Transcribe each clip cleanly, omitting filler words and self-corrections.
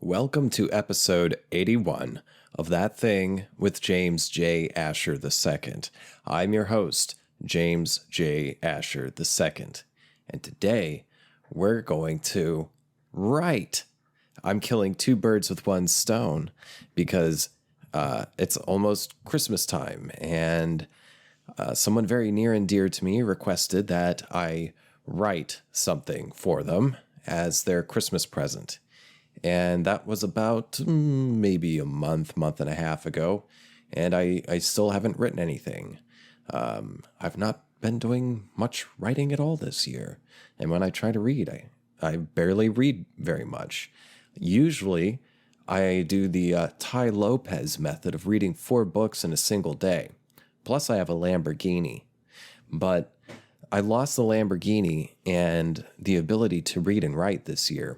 Welcome to episode 81 of That Thing with James J. Asher II. I'm your host, James J. Asher II, and today we're going to write. I'm killing two birds with one stone because it's almost Christmas time, and someone very near and dear to me requested that I write something for them as their Christmas present. And that was about maybe a month and a half ago. And I still haven't written anything. I've not been doing much writing at all this year. And when I try to read, I barely read very much. Usually, I do the Ty Lopez method of reading 4 books in a single day. Plus, I have a Lamborghini. But I lost the Lamborghini and the ability to read and write this year.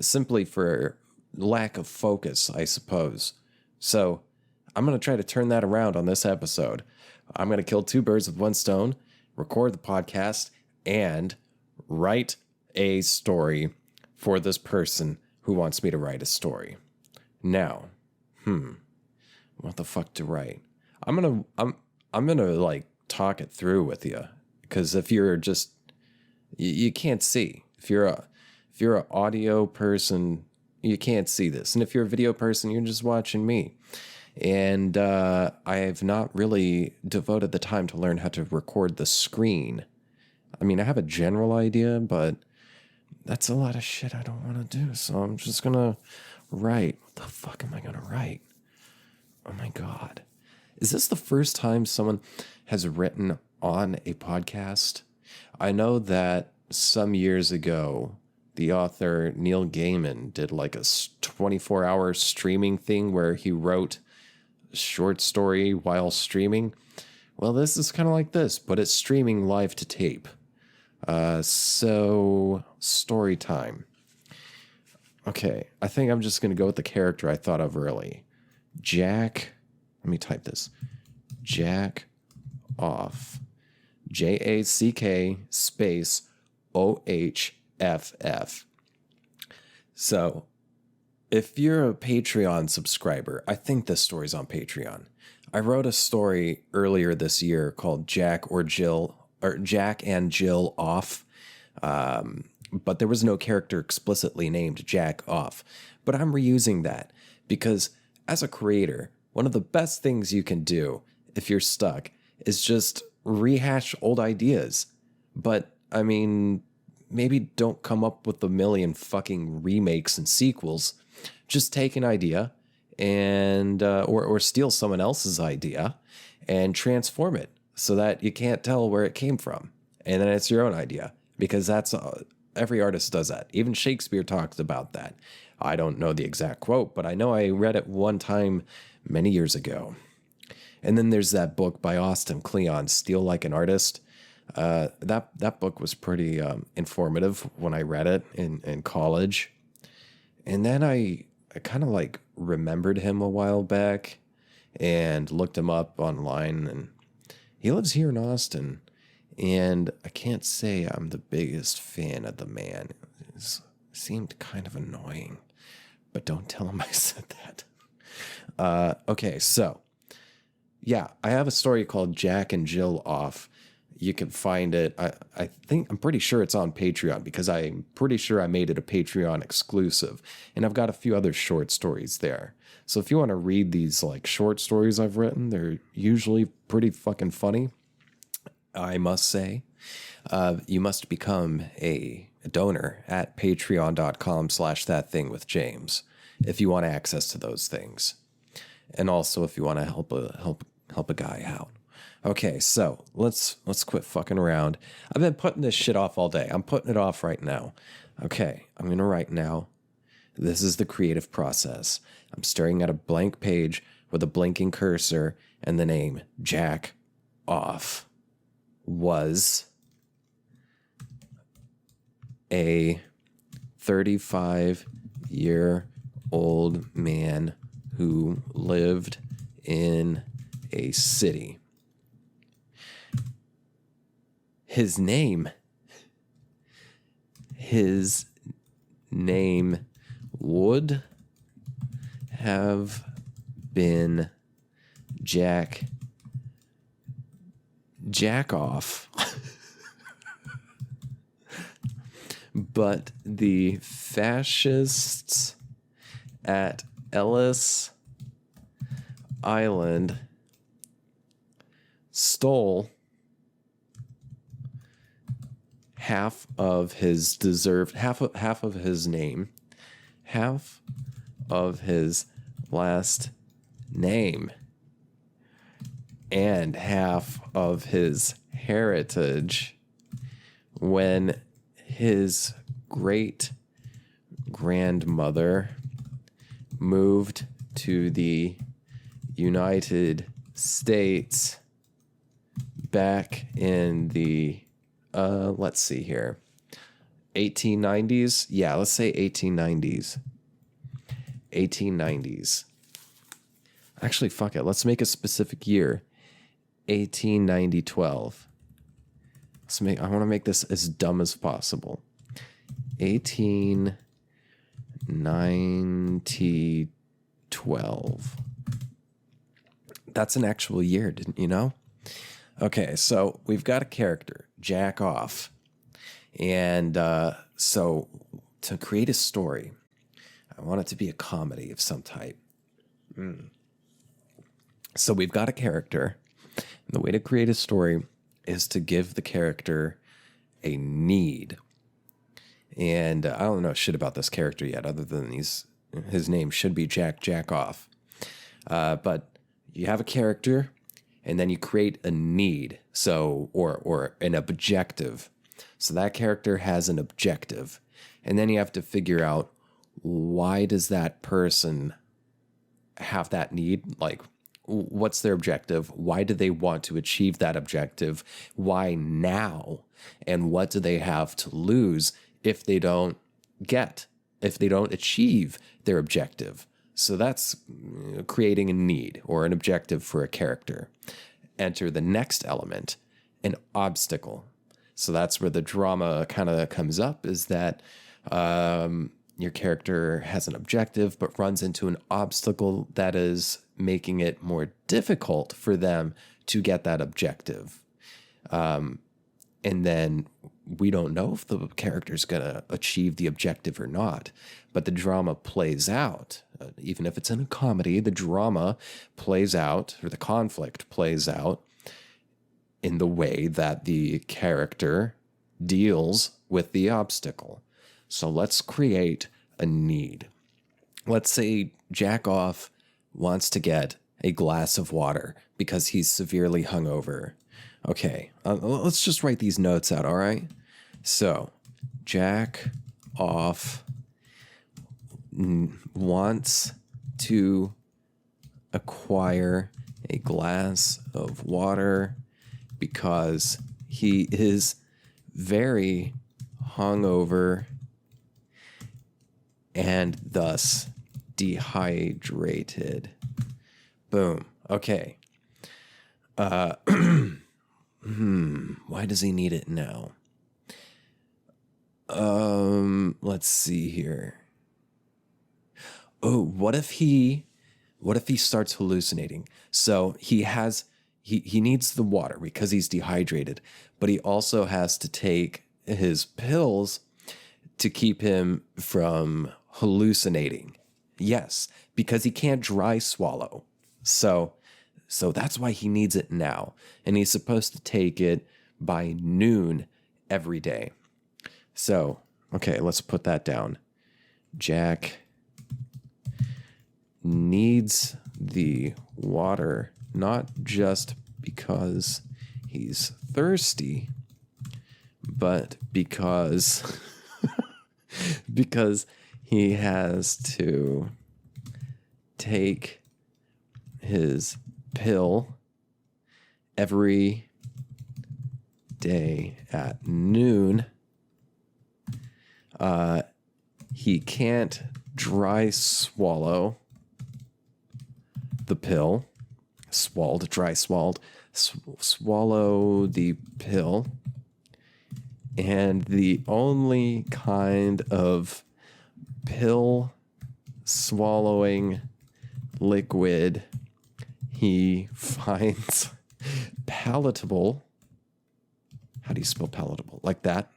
Simply for lack of focus, I suppose. So I'm going to try to turn that around on this episode. I'm going to kill two birds with one stone, record the podcast, and write a story for this person who wants me to write a story. Now, what the fuck to write? I'm gonna like talk it through with you, because if you're just you can't see. If you're an audio person, you can't see this. And if you're a video person, you're just watching me. And I have not really devoted the time to learn how to record the screen. I mean, I have a general idea, but that's a lot of shit I don't want to do. So I'm just going to write. What the fuck am I going to write? Oh my God. Is this the first time someone has written on a podcast? I know that some years ago, the author Neil Gaiman did like a 24-hour streaming thing where he wrote a short story while streaming. Well, this is kind of like this, but it's streaming live to tape. So, story time. Okay, I think I'm just going to go with the character I thought of early. Jack, let me type this. Jack off. Jack space OHFF. So, if you're a Patreon subscriber, I think this story's on Patreon. I wrote a story earlier this year called Jack and Jill Off, but there was no character explicitly named Jack Off. But I'm reusing that because as a creator, one of the best things you can do if you're stuck is just rehash old ideas. But I mean, maybe don't come up with a million fucking remakes and sequels. Just take an idea and or steal someone else's idea and transform it so that you can't tell where it came from. And then it's your own idea, because that's every artist does that. Even Shakespeare talks about that. I don't know the exact quote, but I know I read it one time many years ago. And then there's that book by Austin Kleon, Steal Like an Artist. That book was pretty informative when I read it in college. And then I kind of like remembered him a while back and looked him up online, and he lives here in Austin. And I can't say I'm the biggest fan of the man. It seemed kind of annoying, but don't tell him I said that. Okay, so yeah, I have a story called Jack and Jill Off. You can find it. I'm pretty sure it's on Patreon, because I'm pretty sure I made it a Patreon exclusive. And I've got a few other short stories there. So if you want to read these like short stories I've written, they're usually pretty fucking funny, I must say. You must become a donor at patreon.com/thatthingwithjames if you want access to those things. And also if you want to help a guy out. Okay, so let's quit fucking around. I've been putting this shit off all day. I'm putting it off right now. Okay, I'm going to write now. This is the creative process. I'm staring at a blank page with a blinking cursor and the name Jack Off. Was a 35-year-old man who lived in a city. His name would have been jack off, but the fascists at Ellis Island stole half of his name, half of his last name, and half of his heritage when his great grandmother moved to the United States back in the let's see here, 1890s. Yeah, let's say 1890s. 1890s. Actually, fuck it. Let's make a specific year. 12. I want to make this as dumb as possible. 12. That's an actual year, didn't you know? Okay, so we've got a character, Jack Off. And so to create a story, I want it to be a comedy of some type. So we've got a character. And the way to create a story is to give the character a need. And I don't know shit about this character yet, other than his name should be Jack Off. But you have a character, and then you create a need, so or an objective. So that character has an objective, and then you have to figure out, why does that person have that need? Like, what's their objective? Why do they want to achieve that objective? Why now? And what do they have to lose if they don't achieve their objective? So that's creating a need or an objective for a character. Enter the next element, an obstacle. So that's where the drama kind of comes up, is that your character has an objective but runs into an obstacle that is making it more difficult for them to get that objective. And then we don't know if the character's going to achieve the objective or not, but the drama plays out. Even if it's in a comedy, the drama plays out, or the conflict plays out in the way that the character deals with the obstacle. So let's create a need. Let's say Jack Off wants to get a glass of water because he's severely hungover. Okay, let's just write these notes out, all right? So, Jack Off wants to acquire a glass of water because he is very hungover and thus dehydrated. Boom. Okay. Why does he need it now? Let's see here. Oh, what if he starts hallucinating? So he needs the water because he's dehydrated, but he also has to take his pills to keep him from hallucinating. Yes, because he can't dry swallow. So that's why he needs it now. And he's supposed to take it by noon every day. So, okay, let's put that down. Jack needs the water not just because he's thirsty, but because he has to take his pill every day at noon. He can't dry swallow the pill. Swallowed the pill. And the only kind of pill swallowing liquid he finds palatable. How do you spell palatable? Like that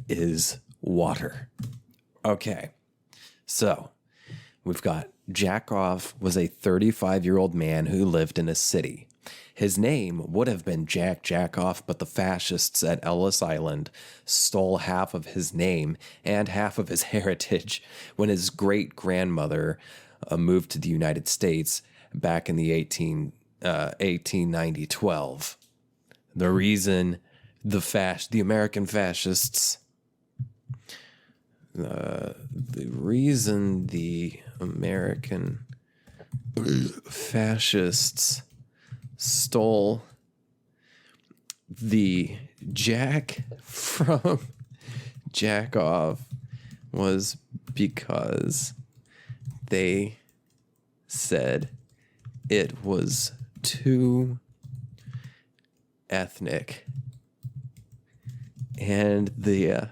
is water. Okay. So we've got Jack Off was a 35-year-old man who lived in a city. His name would have been Jack Jackoff, but the fascists at Ellis Island stole half of his name and half of his heritage when his great-grandmother moved to the United States back in the 1890-12. The reason the American fascists, the reason the American fascists stole the Jack from Jack Off was because they said it was too ethnic, and the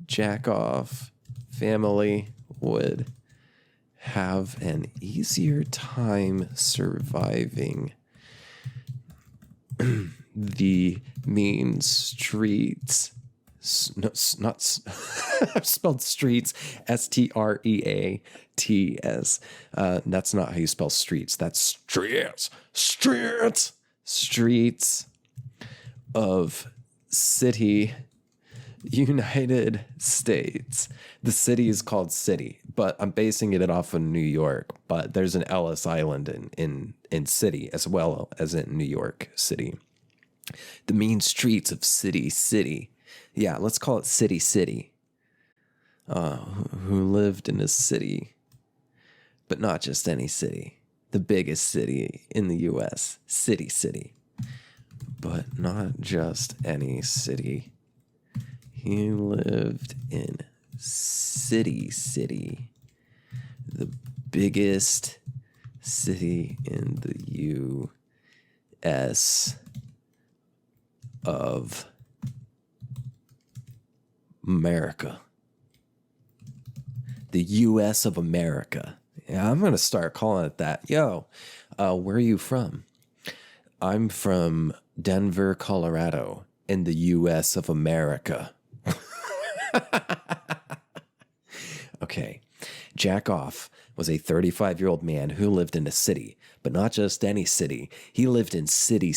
Jack Off family would have an easier time surviving the mean streets. No, not spelled streets. streats. That's not how you spell streets. That's streets. Streets of city, United States. The city is called City, but I'm basing it off of New York. But there's an Ellis Island in City as well as in New York City. The mean streets of City. Yeah, let's call it City. Who lived in a city, but not just any city. The biggest city in the U.S. City. But not just any city. He lived in City. The biggest city in the U.S. of America. The U.S. of America. Yeah, I'm going to start calling it that. Yo, where are you from? I'm from Denver, Colorado, in the U.S. of America. Okay. Jack Off was a 35-year-old man who lived in a city, but not just any city. He lived in City,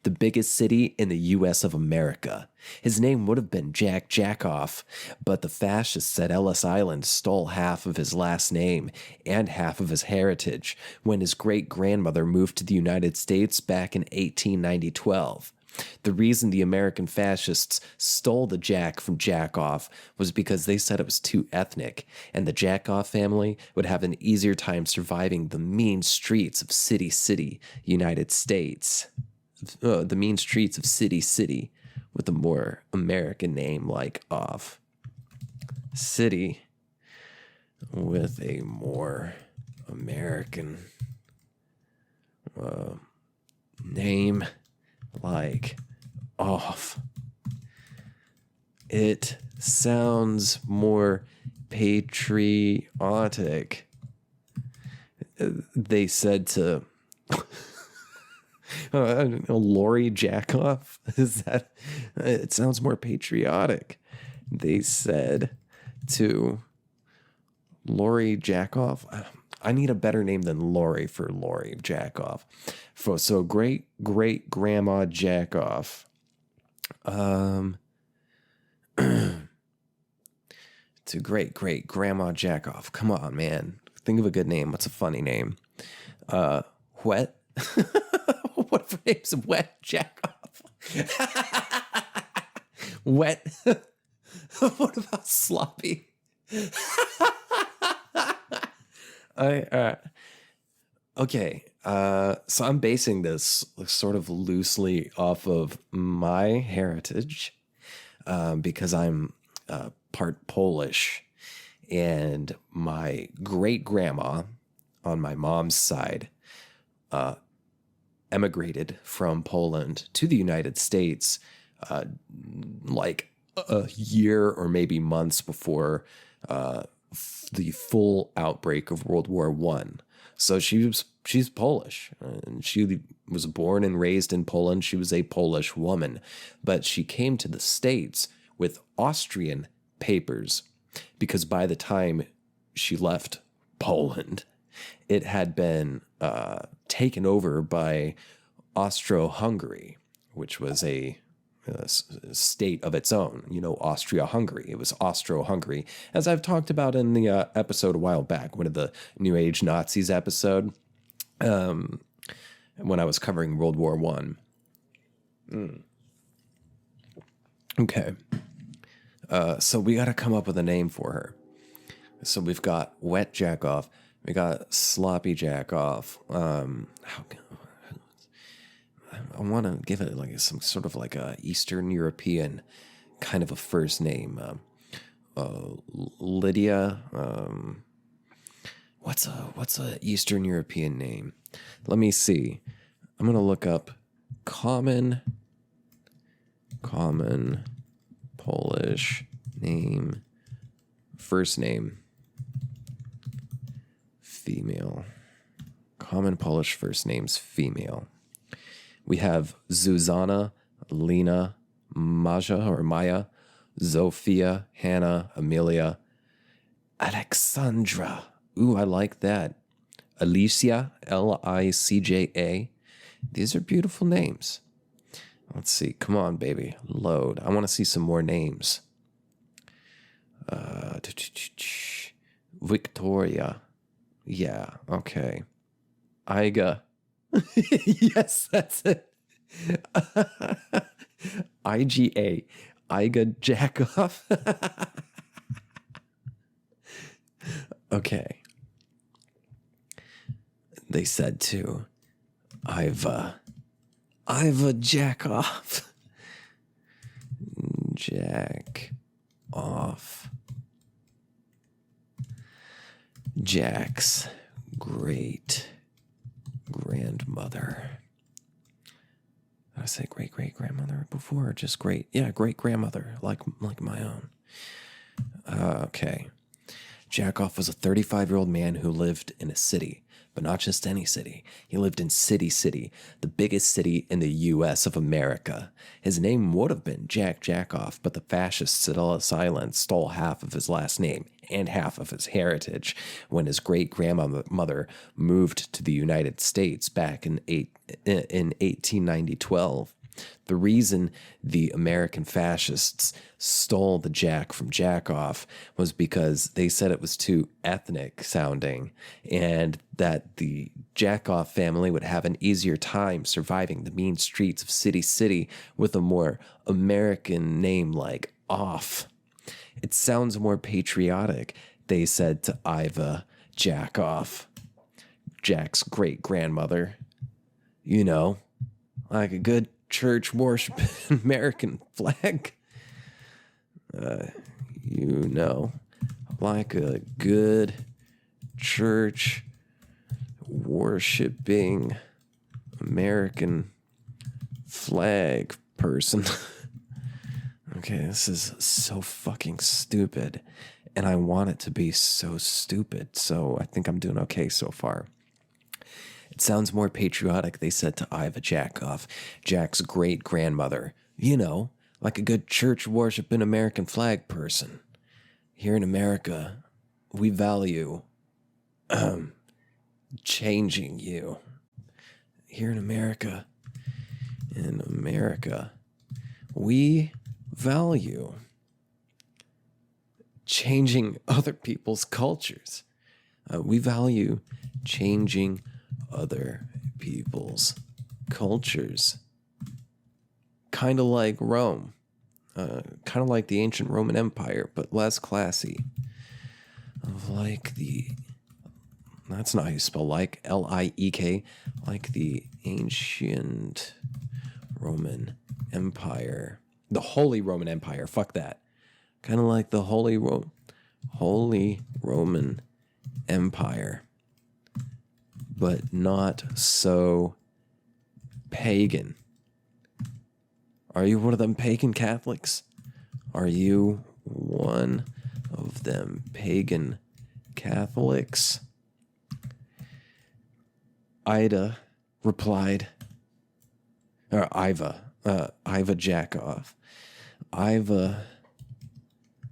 the biggest city in the U.S. of America. His name would have been Jack Jackoff, but the fascists at Ellis Island stole half of his last name and half of his heritage when his great-grandmother moved to the United States back in 1890-12. The reason the American fascists stole the Jack from Jackoff was because they said it was too ethnic, and the Jackoff family would have an easier time surviving the mean streets of City, United States. The mean streets of City, with a more American name like Off. City with a more American name like Off. It sounds more patriotic. They said to I don't know, Lori Jackoff. Is that? It sounds more patriotic. They said to Lori Jackoff. I need a better name than Lori for Lori Jackoff. So great grandma Jackoff. To great grandma Jackoff. Come on, man. Think of a good name. What's a funny name? Wet. What if her name's Wet Jackoff? Wet. What about Sloppy? Okay. So I'm basing this sort of loosely off of my heritage, because I'm part Polish, and my great grandma on my mom's side emigrated from Poland to the United States like a year or maybe months before the full outbreak of World War One. So she's Polish, and she was born and raised in Poland. She was a Polish woman, but she came to the States with Austrian papers because by the time she left Poland, it had been taken over by Austro-Hungary, which was a state of its own, Austria-Hungary. It was Austro-Hungary, as I've talked about in the episode a while back, one of the New Age Nazis episode, when I was covering World War One. Okay. So we got to come up with a name for her. So we've got Wet Jack Off. We got Sloppy Jack Off. I want to give it like some sort of like a Eastern European kind of a first name. Lydia. What's a Eastern European name? Let me see. I'm gonna look up common Polish name, first name, female. Common Polish first names, female. We have Zuzana, Lena, Maya, Zofia, Hannah, Amelia, Alexandra. Ooh, I like that. Alicia, Licja. These are beautiful names. Let's see. Come on, baby. Load. I want to see some more names. Victoria. Yeah, okay. Iga. Yes, that's it. IGA. Iga Jackoff. Okay. They said too, Iva Jack Off. Jack Off. Jack's great grandmother. Did I say great grandmother before or just great? Yeah, great grandmother, like my own. Okay. Jack Off was a 35-year-old man who lived in a city, but not just any city. He lived in City, the biggest city in the U.S. of America. His name would have been Jack Jackoff, but the fascists at Ellis Island stole half of his last name and half of his heritage when his great-grandmother moved to the United States back in 1812. The reason the American fascists stole the Jack from Jackoff was because they said it was too ethnic sounding and that the Jackoff family would have an easier time surviving the mean streets of City with a more American name like Off. It sounds more patriotic, they said to Iva Jackoff, Jack's great-grandmother. You know, like a good church worship American flag. Like a good church worshiping American flag person. Okay, this is so fucking stupid, and I want it to be so stupid, so I think I'm doing okay so far. It sounds more patriotic, they said to Iva Jackoff, Jack's great-grandmother. You know, like a good church worshiping American flag person. Here in America, we value changing you. Here in America, we value changing other people's cultures. We value changing other people's cultures. Kind of like Rome. Kind of like the ancient Roman Empire, but less classy. That's not how you spell like, L-I-E-K, like the ancient Roman Empire. The Holy Roman Empire, fuck that. Kind of like the Holy Roman Empire, but not so pagan. Are you one of them pagan Catholics? Are you one of them pagan Catholics. Ida replied, or Iva Jackoff. Iva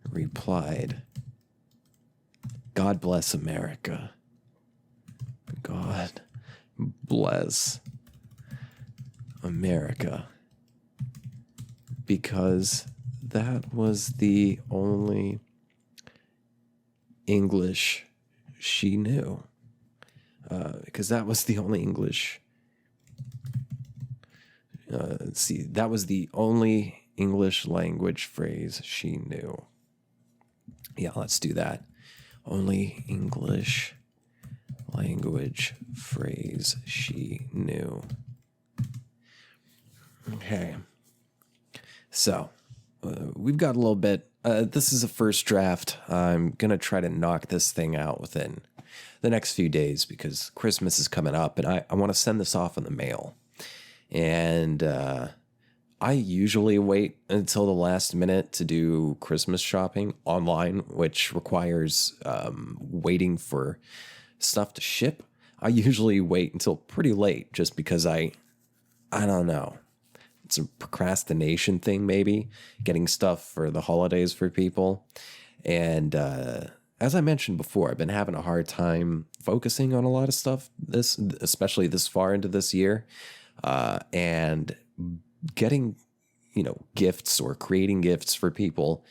replied, God bless America. God bless America. Because that was the only English she knew. Because that was the only English. That was the only English language phrase she knew. Yeah, let's do that. Only English language phrase she knew. Okay. So, we've got a little bit. This is a first draft. I'm going to try to knock this thing out within the next few days because Christmas is coming up and I want to send this off in the mail. And I usually wait until the last minute to do Christmas shopping online, which requires waiting for stuff to ship. I usually wait until pretty late just because I don't know. It's a procrastination thing, maybe, getting stuff for the holidays for people. And as I mentioned before, I've been having a hard time focusing on a lot of stuff, especially this far into this year. And getting, gifts or creating gifts for people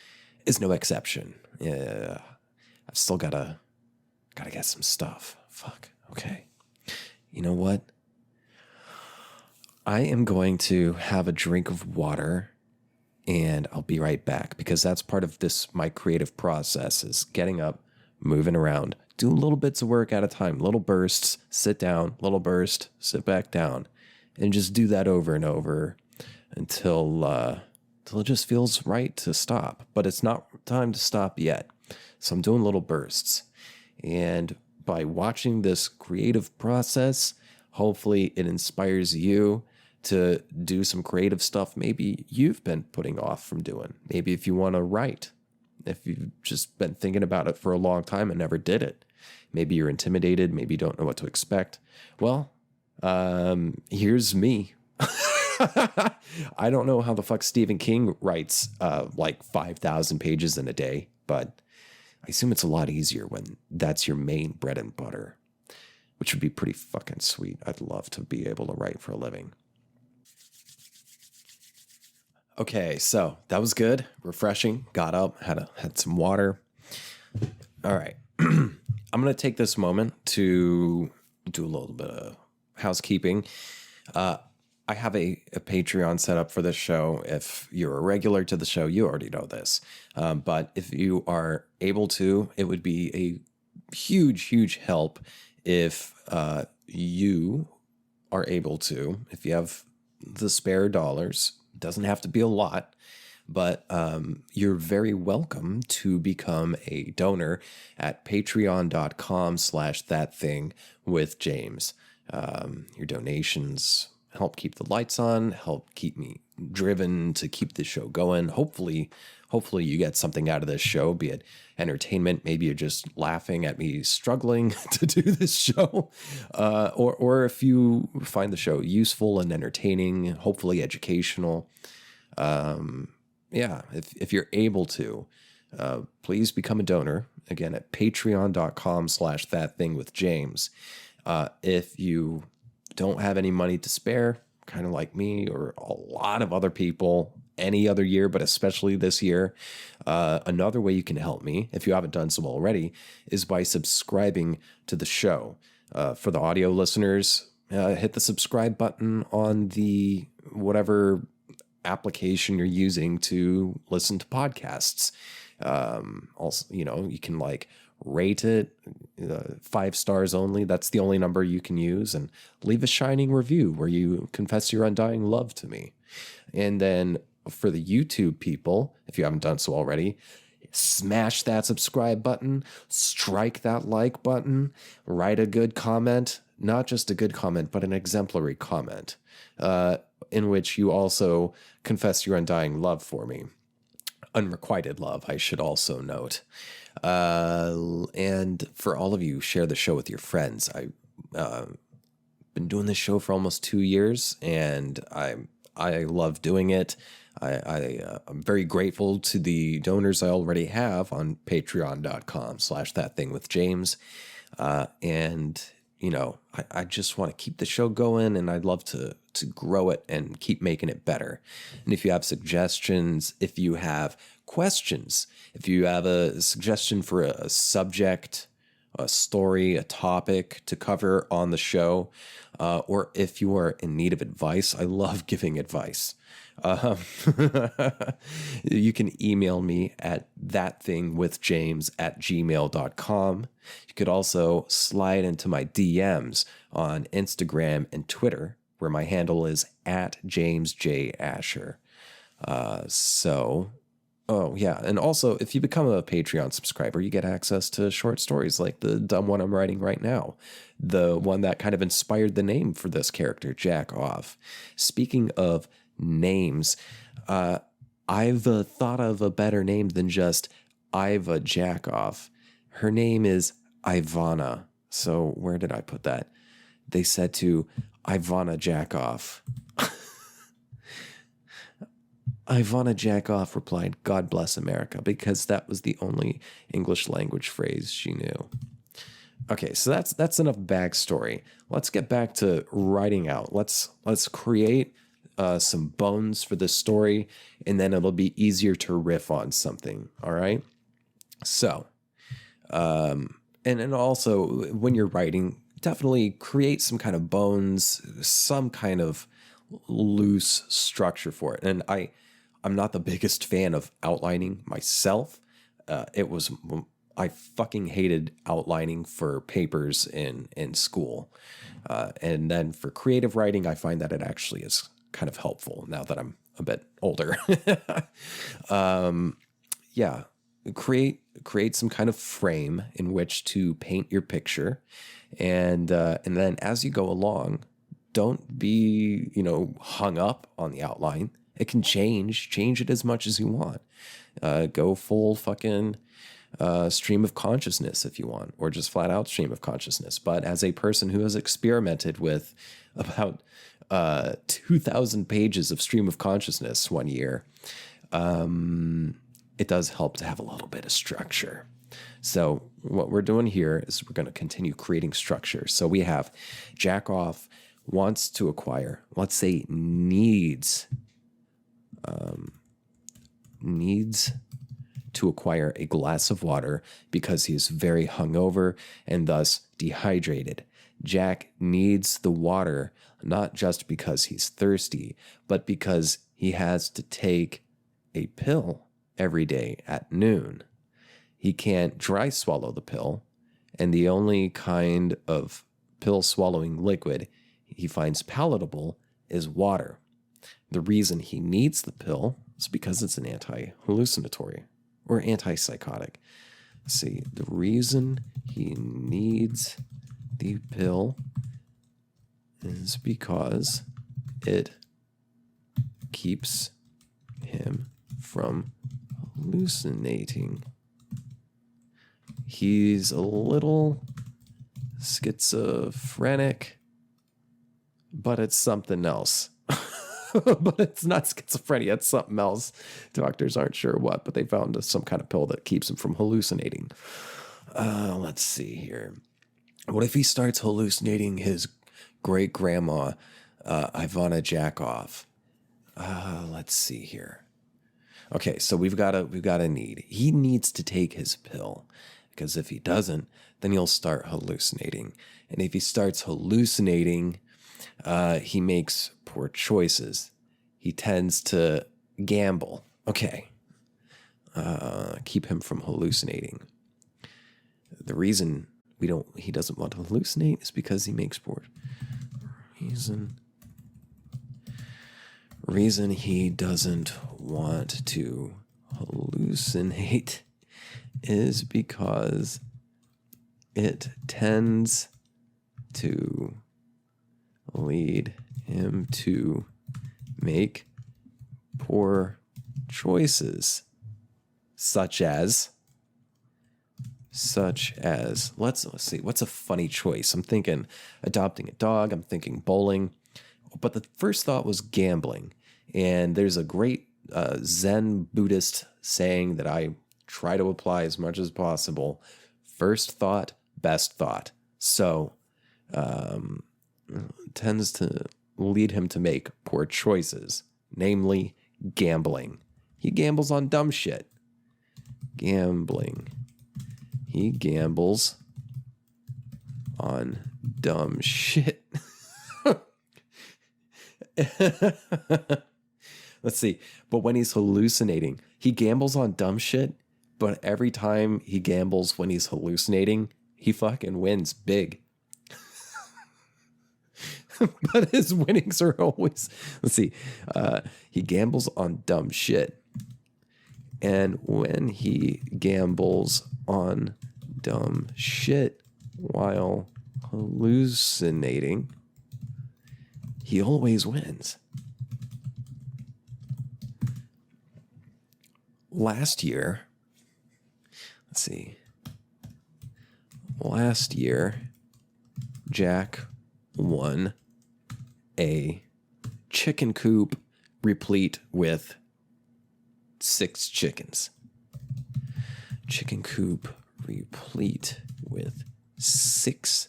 is no exception. I've still gotta get some stuff. Fuck. Okay. You know what? I am going to have a drink of water and I'll be right back because that's part of my creative process is getting up, moving around, doing little bits of work at a time, little bursts, sit down, little burst, sit back down, and just do that over and over until it just feels right to stop. But it's not time to stop yet. So I'm doing little bursts. And by watching this creative process, hopefully it inspires you to do some creative stuff maybe you've been putting off from doing. Maybe if you want to write, if you've just been thinking about it for a long time and never did it. Maybe you're intimidated, maybe you don't know what to expect. Well, here's me. I don't know how the fuck Stephen King writes like 5,000 pages in a day, but I assume it's a lot easier when that's your main bread and butter, which would be pretty fucking sweet. I'd love to be able to write for a living. Okay, so that was good, refreshing. Got up, had some water. All right, I'm gonna take this moment to do a little bit of housekeeping. I have a Patreon set up for this show. If you're a regular to the show, you already know this. But if you are able to, it would be a huge, huge help if you are able to, if you have the spare dollars. Doesn't have to be a lot, but you're very welcome to become a donor at patreon.com/thatthingwithjames. Your donations help keep the lights on, help keep me driven to keep the show going. Hopefully you get something out of this show, be it entertainment. Maybe you're just laughing at me struggling to do this show, or if you find the show useful and entertaining, hopefully educational. If you're able to, please become a donor again at patreon.com/thatthingwithjames. If you don't have any money to spare, kind of like me or a lot of other people any other year, but especially this year, another way you can help me, if you haven't done so already, is by subscribing to the show. For the audio listeners, hit the subscribe button on the whatever application you're using to listen to podcasts. Also, you can rate it 5 stars only. That's the only number you can use, and leave a shining review where you confess your undying love to me. And then for the YouTube people, if you haven't done so already, smash that subscribe button, strike that like button, write a good comment, not just a good comment, but an exemplary comment, in which you also confess your undying love for me. unrequited love, I should also note. And for all of you, share the show with your friends. I've been doing this show for almost 2 years, and I love doing it. I'm very grateful to the donors I already have on patreon.com/thatthingwithjames. And, I just want to keep the show going, and I'd love to grow it and keep making it better. And if you have suggestions, if you have questions, if you have a suggestion for a subject, a story, a topic to cover on the show, or if you are in need of advice, I love giving advice. You can email me at thatthingwithjames@gmail.com. You could also slide into my DMs on Instagram and Twitter, where my handle is @JamesJAsher. Oh, yeah. And also, if you become a Patreon subscriber, you get access to short stories like the dumb one I'm writing right now, the one that kind of inspired the name for this character, Jack Off. Speaking of names, I've thought of a better name than just Iva Jack Off. Her name is Ivana. So where did I put that? They said to Ivana Jack Off. Ivana Jackoff replied, "God bless America," because that was the only English language phrase she knew. Okay, so that's enough backstory. Let's get back to writing out. Let's create some bones for this story, and then it'll be easier to riff on something. All right. So, and also when you're writing, definitely create some kind of bones, some kind of loose structure for it. And I'm not the biggest fan of outlining myself. I fucking hated outlining for papers in school. And then for creative writing, I find that it actually is kind of helpful now that I'm a bit older. Yeah, create some kind of frame in which to paint your picture. And then as you go along, don't be, hung up on the outline. It can change it as much as you want. Go full fucking stream of consciousness if you want, or just flat out stream of consciousness. But as a person who has experimented with about 2,000 pages of stream of consciousness one year, it does help to have a little bit of structure. So what we're doing here is we're going to continue creating structure. So we have Jack Off wants to acquire, let's say needs to acquire a glass of water because he is very hungover and thus dehydrated. Jack needs the water not just because he's thirsty, but because he has to take a pill every day at noon. He can't dry swallow the pill, and the only kind of pill swallowing liquid he finds palatable is water. The reason he needs the pill is because it's an anti-hallucinatory or antipsychotic. Let's see, the reason he needs the pill is because it keeps him from hallucinating. He's a little schizophrenic, but it's something else. But it's not schizophrenia, it's something else. Doctors aren't sure what, but they found some kind of pill that keeps him from hallucinating. Let's see here. What if he starts hallucinating his great-grandma, Ivana Jackoff? Let's see here. Okay, so we've got a need. He needs to take his pill, because if he doesn't, then he'll start hallucinating. And if he starts hallucinating, he makes poor choices. He tends to gamble. Okay. Keep him from hallucinating. The reason he doesn't want to hallucinate is because he makes poor reason he doesn't want to hallucinate is because it tends to lead him to make poor choices. such as, let's see, what's a funny choice? I'm thinking adopting a dog. I'm thinking bowling. But the first thought was gambling. And there's a great Zen Buddhist saying that I try to apply as much as possible. First thought, best thought. So tends to lead him to make poor choices, namely gambling. He gambles on dumb shit. Gambling. He gambles on dumb shit. Let's see. But when he's hallucinating, he gambles on dumb shit, but every time he gambles when he's hallucinating, he fucking wins big. But his winnings are always, let's see, he gambles on dumb shit. And when he gambles on dumb shit while hallucinating, he always wins. Last year, Jack won a chicken coop replete with 6 chickens. Chicken coop replete with 6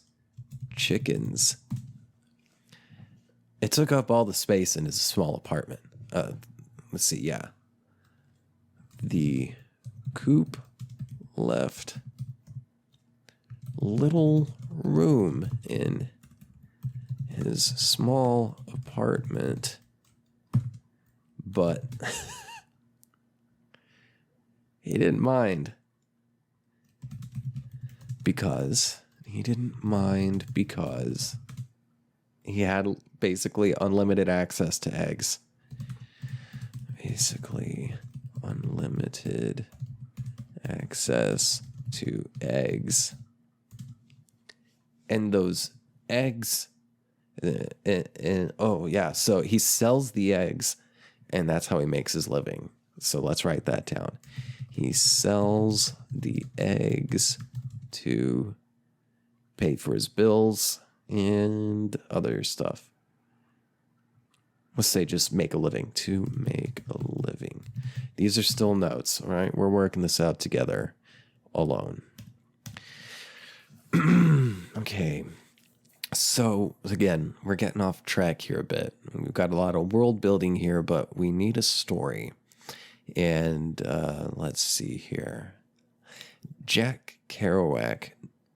chickens. It took up all the space in his small apartment. Let's see, yeah. The coop left little room in his small apartment, but he didn't mind because he had basically unlimited access to eggs. Basically unlimited access to eggs. And those eggs, so he sells the eggs, and that's how he makes his living. So let's write that down. He sells the eggs to pay for his bills and other stuff. Let's say just make a living. To make a living. These are still notes, all right? We're working this out together alone. Okay. So, again, we're getting off track here a bit. We've got a lot of world building here, but we need a story. And let's see here. Jack Kerouac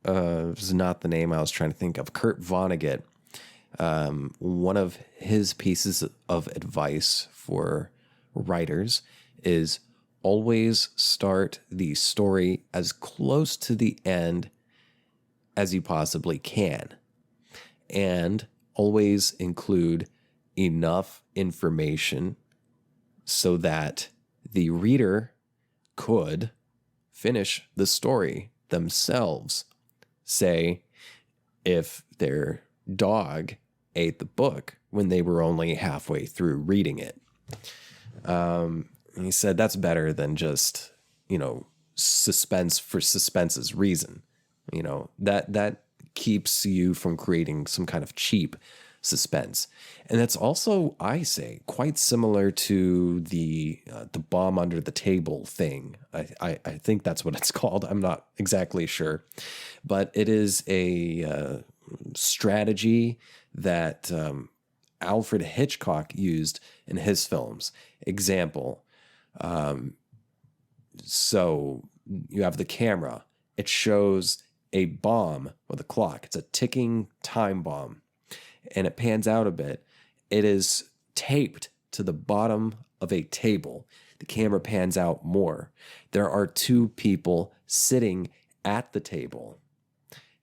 is not the name I was trying to think of. Kurt Vonnegut. One of his pieces of advice for writers is always start the story as close to the end as you possibly can. And always include enough information so that the reader could finish the story themselves. Say, if their dog ate the book when they were only halfway through reading it. And he said that's better than just, suspense for suspense's reason. That keeps you from creating some kind of cheap suspense. And that's also, I say, quite similar to the bomb under the table thing. I think that's what it's called. I'm not exactly sure. But it is a strategy that Alfred Hitchcock used in his films. Example, so you have the camera. It shows a bomb with a clock. It's a ticking time bomb. And it pans out a bit. It is taped to the bottom of a table. The camera pans out more. There are 2 people sitting at the table.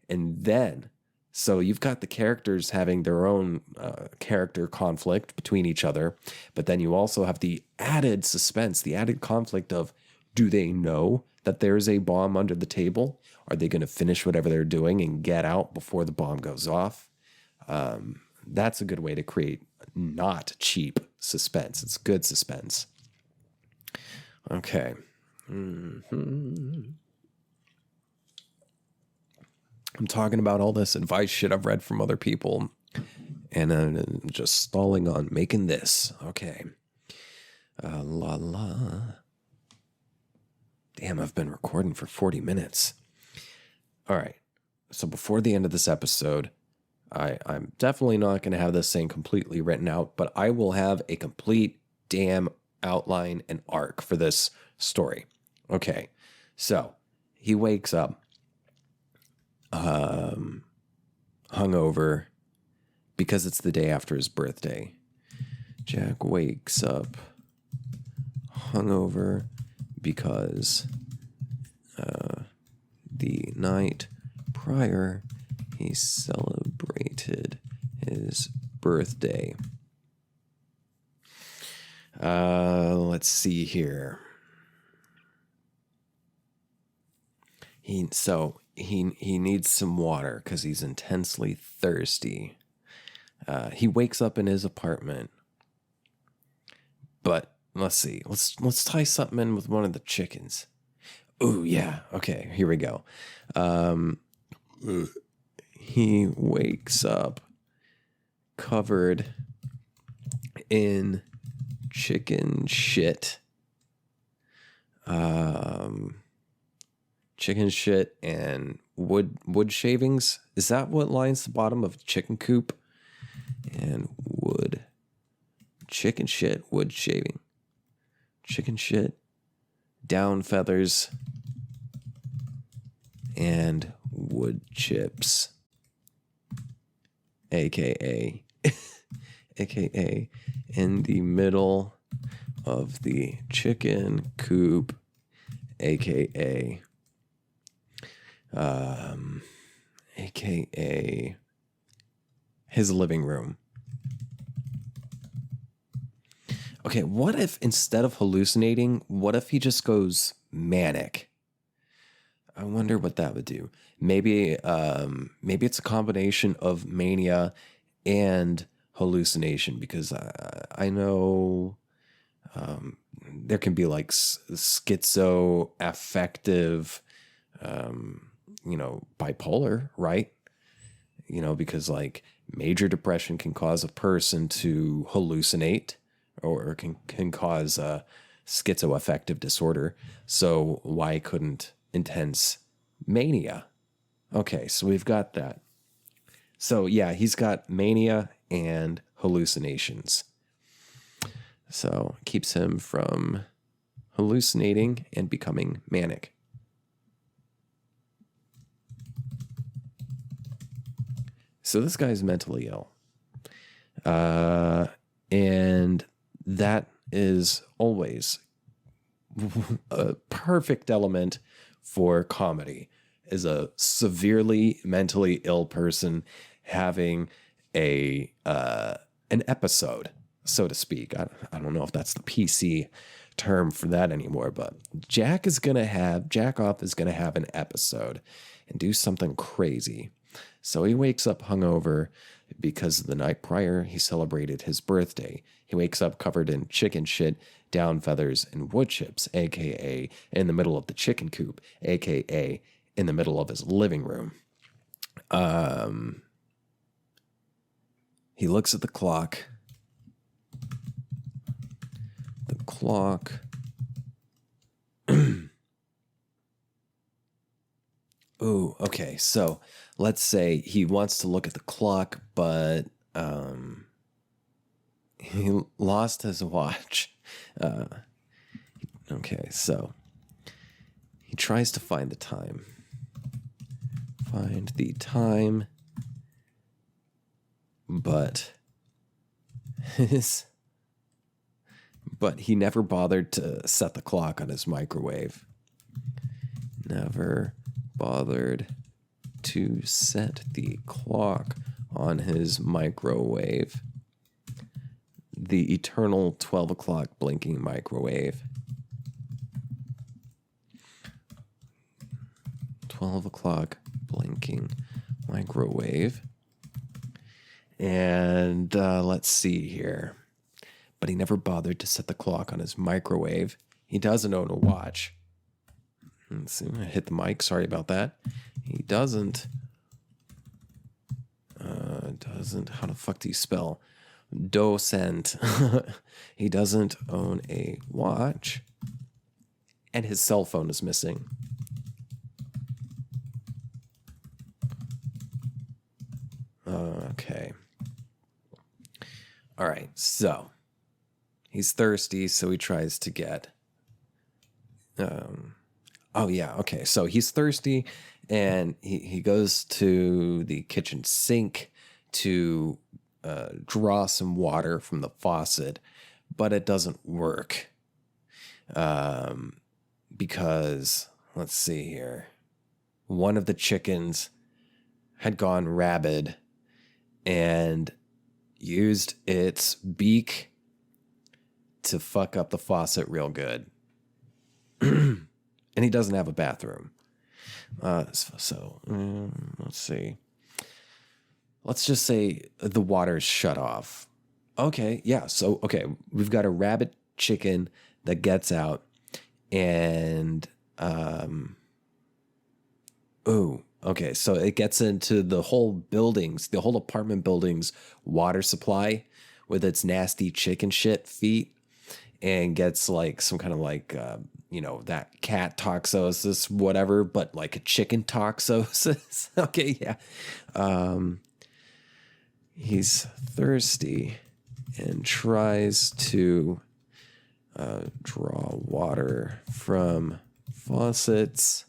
And then, so you've got the characters having their own character conflict between each other, but then you also have the added suspense, the added conflict of, do they know that there's a bomb under the table? Are they going to finish whatever they're doing and get out before the bomb goes off? That's a good way to create not cheap suspense. It's good suspense. Okay. I'm talking about all this advice shit I've read from other people, and I'm just stalling on making this. Okay. La la. Damn, I've been recording for 40 minutes. All right. So before the end of this episode, I'm definitely not going to have this thing completely written out, but I will have a complete damn outline and arc for this story. Okay. So he wakes up hungover because it's the day after his birthday. Jack wakes up hungover because the night prior he celebrated his birthday. Let's see here. He needs some water because he's intensely thirsty. He wakes up in his apartment, but let's see. Let's tie something in with one of the chickens. Ooh, yeah. Okay, here we go. He wakes up covered in chicken shit. Chicken shit and wood shavings. Is that what lines the bottom of a chicken coop? And chicken shit, wood shaving. Chicken shit, down feathers, and wood chips. AKA in the middle of the chicken coop, AKA his living room. Okay, what if instead of hallucinating, what if he just goes manic? I wonder what that would do. Maybe it's a combination of mania and hallucination, because I know there can be like schizoaffective, bipolar, right? Because like major depression can cause a person to hallucinate, or can cause a schizoaffective disorder. So why couldn't intense mania? Okay, so we've got that. So yeah, he's got mania and hallucinations. So keeps him from hallucinating and becoming manic. So this guy's mentally ill. And that is always a perfect element for comedy, is a severely mentally ill person having an episode, so to speak. I don't know if that's the PC term for that anymore, but Jack off is going to have an episode and do something crazy. So he wakes up hungover because the night prior he celebrated his birthday. He wakes up covered in chicken shit, down feathers, and wood chips, aka in the middle of the chicken coop, aka in the middle of his living room. He looks at the clock. The clock. Ooh, okay. So let's say he wants to look at the clock, but he lost his watch. Okay, so he tries to find the time. But he never bothered to set the clock on his microwave. Never bothered to set the clock on his microwave. The eternal 12 o'clock blinking microwave. 12 o'clock blinking microwave. And let's see here. But he never bothered to set the clock on his microwave. He doesn't own a watch. Let's see. I hit the mic. Sorry about that. He doesn't. How the fuck do you spell docent? He doesn't own a watch, and his cell phone is missing. Okay. All right. So he's thirsty, so he tries to get. Oh yeah. Okay. So he's thirsty, and he goes to the kitchen sink to draw some water from the faucet, but it doesn't work because, let's see here, one of the chickens had gone rabid and used its beak to fuck up the faucet real good. And he doesn't have a bathroom. Let's see. Let's just say the water's shut off. Okay, yeah. So, okay, we've got a rabid chicken that gets out, and okay, so it gets into the whole apartment building's water supply with its nasty chicken shit feet, and gets like some kind of like that cat toxosis, whatever, but like a chicken toxosis. Okay, yeah. He's thirsty and tries to draw water from faucets,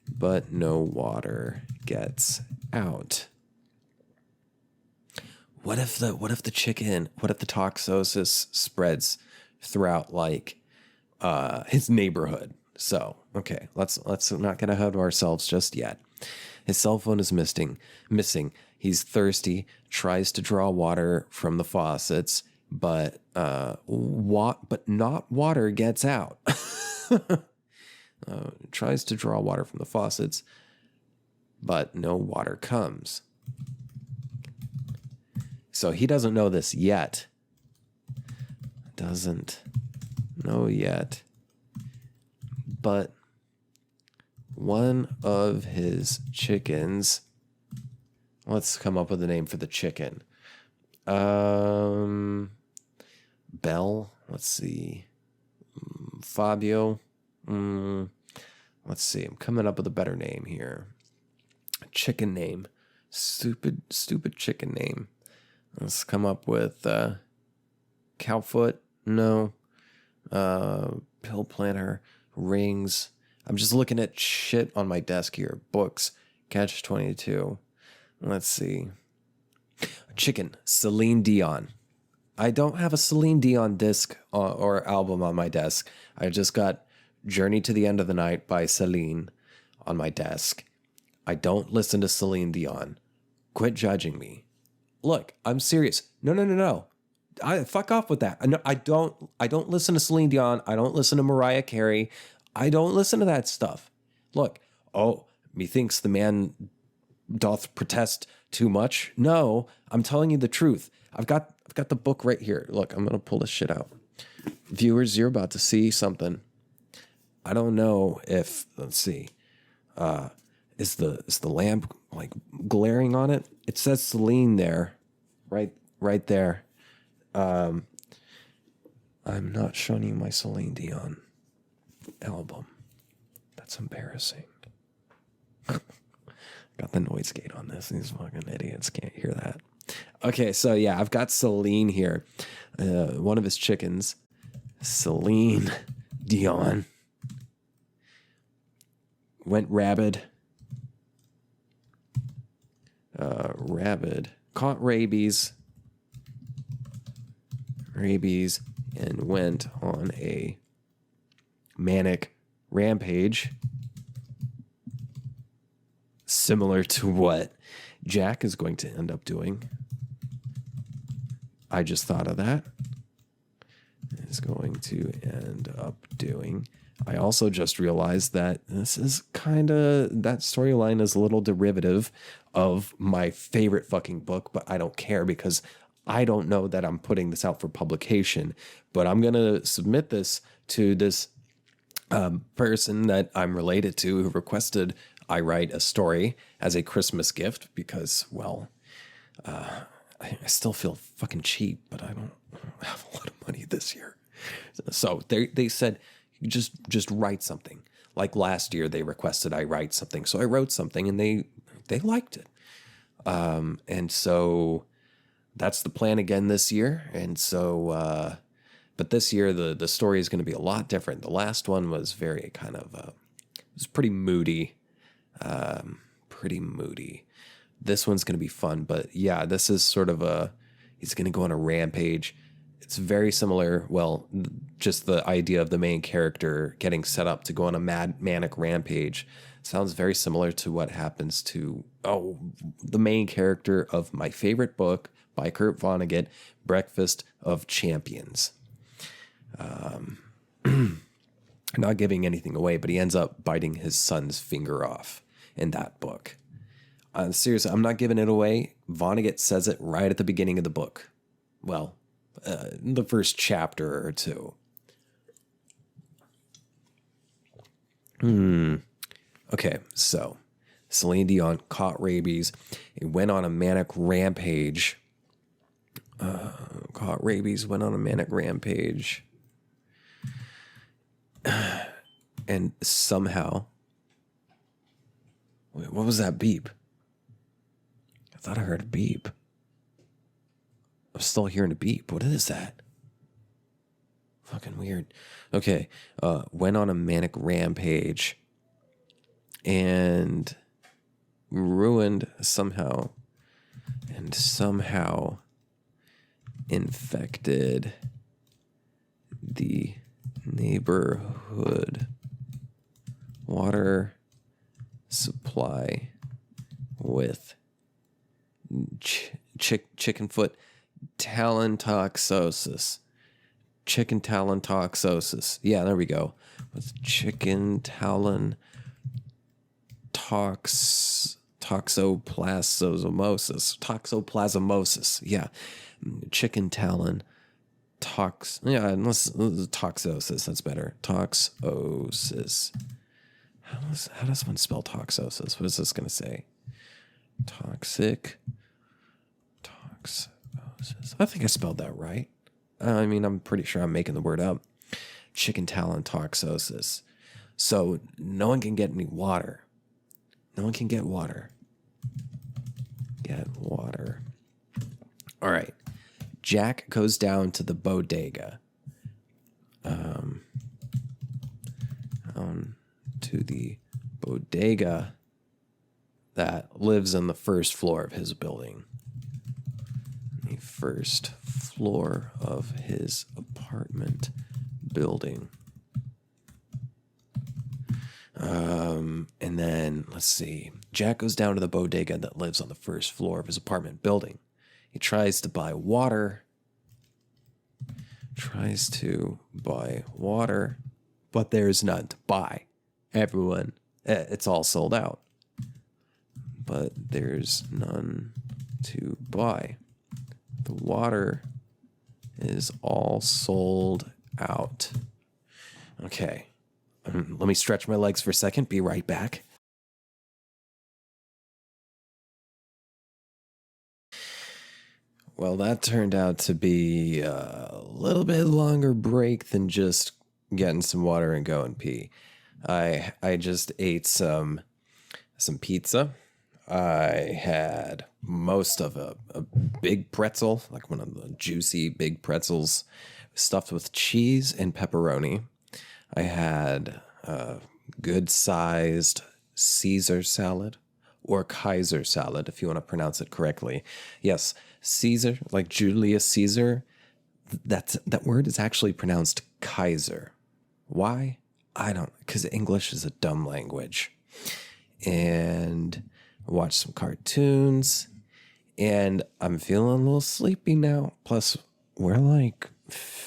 but no water gets out. What if the toxosis spreads throughout like his neighborhood? So, okay, let's not get ahead of ourselves just yet. His cell phone is missing. He's thirsty, tries to draw water from the faucets, but not water gets out. Tries to draw water from the faucets, but no water comes. So he doesn't know this yet. Doesn't know yet. But one of his chickens, let's come up with a name for the chicken. Bell, let's see. Fabio. Let's see. I'm coming up with a better name here. Chicken name. Stupid chicken name. Let's come up with Cowfoot. No. Pill planter. Rings. I'm just looking at shit on my desk here. Books. Catch 22. Let's see. Chicken. Celine Dion. I don't have a Celine Dion disc or album on my desk. I just got Journey to the End of the Night by Celine on my desk. I don't listen to Celine Dion. Quit judging me. Look, I'm serious. No. Fuck off with that. No, I don't listen to Celine Dion. I don't listen to Mariah Carey. I don't listen to that stuff. Look, methinks the man doth protest too much. No, I'm telling you the truth. I've got the book right here. Look, I'm gonna pull this shit out. Viewers, you're about to see something. I don't know if, let's see, is the lamp like glaring on it? It says Celine there, right there. I'm not showing you my Celine Dion album. That's embarrassing. Got the noise gate on this. These fucking idiots can't hear that. Okay, so yeah, I've got Celine here. One of his chickens, Celine Dion, went rabid. Caught rabies, and went on a manic rampage, similar to what Jack is going to end up doing. I just thought of that. Is going to end up doing. I also just realized that this is kind of, that storyline is a little derivative of my favorite fucking book, but I don't care because I don't know that I'm putting this out for publication, but I'm going to submit this to this person that I'm related to who requested I write a story as a Christmas gift because, well, I still feel fucking cheap, but I don't have a lot of money this year. So they said, just write something. Like last year, they requested I write something. So I wrote something and they liked it. And so that's the plan again this year. And so, but this year, the story is going to be a lot different. The last one was very kind of, it was pretty moody. Pretty moody. This one's going to be fun, but yeah, this is sort of he's going to go on a rampage. It's very similar. Well, just the idea of the main character getting set up to go on a manic rampage sounds very similar to what happens to, the main character of my favorite book by Kurt Vonnegut, Breakfast of Champions. Not giving anything away, but he ends up biting his son's finger off in that book. Seriously, I'm not giving it away. Vonnegut says it right at the beginning of the book. Well, the first chapter or two. Okay, so Celine Dion caught rabies. He went on a manic rampage. Went on a manic rampage. And somehow... Wait, what was that beep? I thought I heard a beep. I'm still hearing a beep. What is that? Fucking weird. Okay. Went on a manic rampage and ruined somehow infected the neighborhood water supply with chicken foot talantoxosis. Chicken talantoxosis. Yeah, there we go. With chicken toxoplasmosis. Yeah. Chicken talon toxosis. That's better. Toxosis. How does one spell toxosis? What is this going to say? Toxosis. I think I spelled that right. I mean, I'm pretty sure I'm making the word up. Chicken talon toxosis. So no one can get any water. No one can get water. Get water. All right. Jack goes down to the bodega. To the bodega that lives on the first floor of his building. The first floor of his apartment building. And then, let's see. Jack goes down to the bodega that lives on the first floor of his apartment building. He tries to buy water. But there's none to buy. Everyone, it's all sold out. But there's none to buy. The water is all sold out. Okay. Let me stretch my legs for a second. Be right back. Well, that turned out to be a little bit longer break than just getting some water and going pee. I just ate some pizza. I had most of a big pretzel, like one of the juicy big pretzels stuffed with cheese and pepperoni. I had a good-sized Caesar salad, or Kaiser salad, if you want to pronounce it correctly. Yes, Caesar, like Julius Caesar, that word is actually pronounced Kaiser. Why? I don't, because English is a dumb language. And I watched some cartoons, and I'm feeling a little sleepy now. Plus, we're like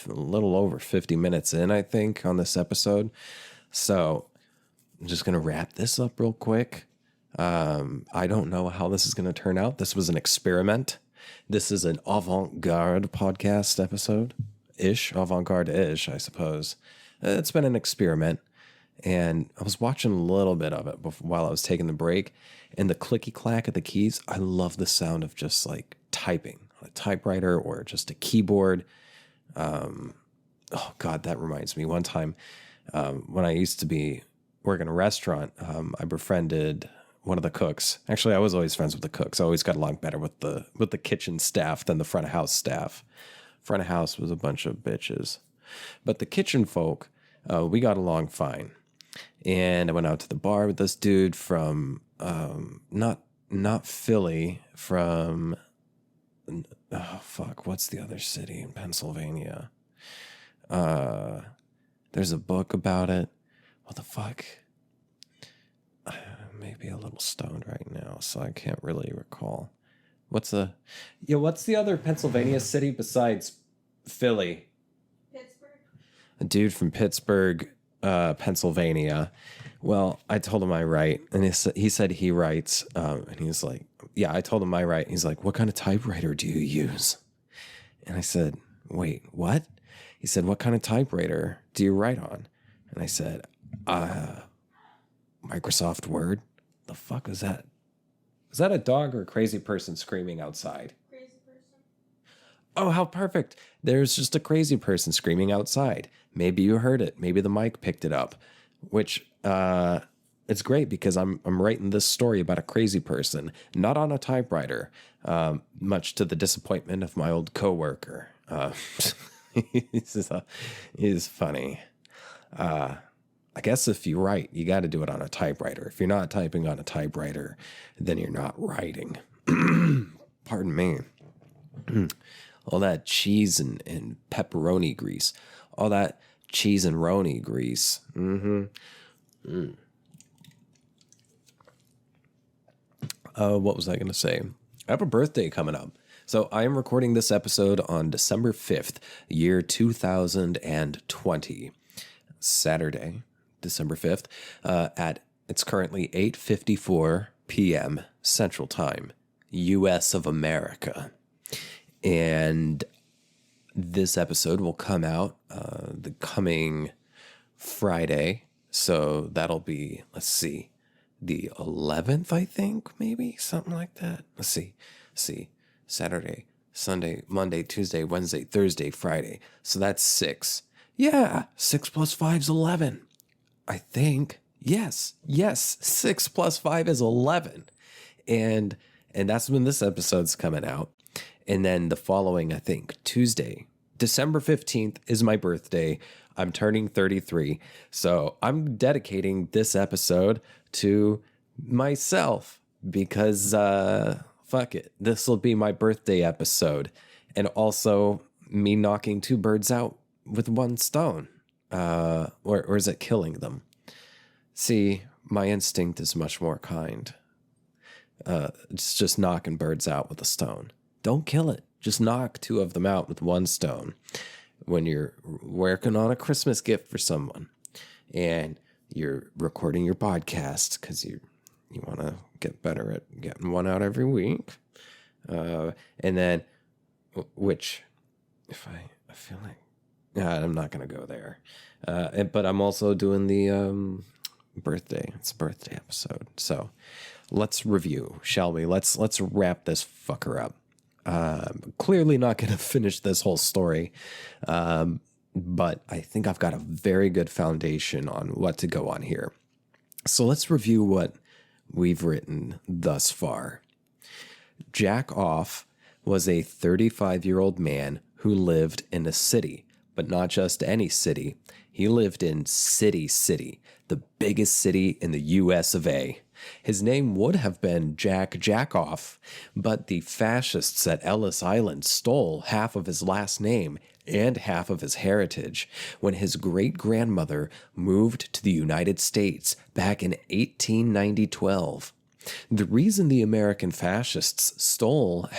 a little over 50 minutes in, I think, on this episode. So I'm just going to wrap this up real quick. I don't know how this is going to turn out. This was an experiment. This is an avant-garde podcast episode-ish, avant-garde-ish, I suppose. It's been an experiment. And I was watching a little bit of it while I was taking the break. And the clicky clack of the keys, I love the sound of just like typing on a typewriter or just a keyboard. Oh, God, that reminds me. One time when I used to be working a restaurant, I befriended one of the cooks. Actually, I was always friends with the cooks. I always got along better with the kitchen staff than the front of house staff. Front of house was a bunch of bitches. But the kitchen folk, we got along fine. And I went out to the bar with this dude from not Philly, from what's the other city in Pennsylvania? There's a book about it. What the fuck? Maybe a little stoned right now, so I can't really recall. What's the other Pennsylvania city besides Philly? Pittsburgh. A dude from Pittsburgh, Pennsylvania. Well, I told him I write, and he said he writes, and he's like, yeah, I told him I write. He's like, what kind of typewriter do you use? And I said, wait, what? He said, what kind of typewriter do you write on? And I said, Microsoft Word. The fuck is that? Is that a dog or a crazy person screaming outside? Crazy person. Oh, how perfect. There's just a crazy person screaming outside. Maybe you heard it. Maybe the mic picked it up, which it's great because I'm writing this story about a crazy person, not on a typewriter, much to the disappointment of my old coworker. He's funny. I guess if you write, you got to do it on a typewriter. If you're not typing on a typewriter, then you're not writing. Pardon me. All that cheese and pepperoni grease. All that cheese and roni grease. What was I going to say? I have a birthday coming up. So I am recording this episode on December 5th, year 2020. Saturday, December 5th, it's currently 8:54 p.m. Central Time, U.S. of America. And this episode will come out the coming Friday. So that'll be, let's see, the 11th, I think, maybe, something like that. Let's see. Saturday, Sunday, Monday, Tuesday, Wednesday, Thursday, Friday. So that's 6. Yeah, 6 plus 5 is 11. I think. Yes, 6 plus 5 is 11. And that's when this episode's coming out. And then the following, I think, Tuesday, December 15th is my birthday. I'm turning 33. So I'm dedicating this episode to myself because, fuck it. This will be my birthday episode. And also me knocking 2 birds out with 1 stone. Or is it killing them? See, my instinct is much more kind. It's just knocking birds out with a stone. Don't kill it. Just knock 2 of them out with 1 stone when you're working on a Christmas gift for someone and you're recording your podcast because you want to get better at getting 1 out every week. And then, which, if I feel like, I'm not going to go there. But I'm also doing the birthday. It's a birthday episode. So let's review, shall we? Let's wrap this fucker up. Clearly not going to finish this whole story. But I think I've got a very good foundation on what to go on here. So let's review what we've written thus far. Jack Off was a 35-year-old man who lived in a city, but not just any city. He lived in City, the biggest city in the US of A. His name would have been Jack Jackoff, but the fascists at Ellis Island stole half of his last name and half of his heritage when his great-grandmother moved to the United States back in 1812. The reason the American fascists stole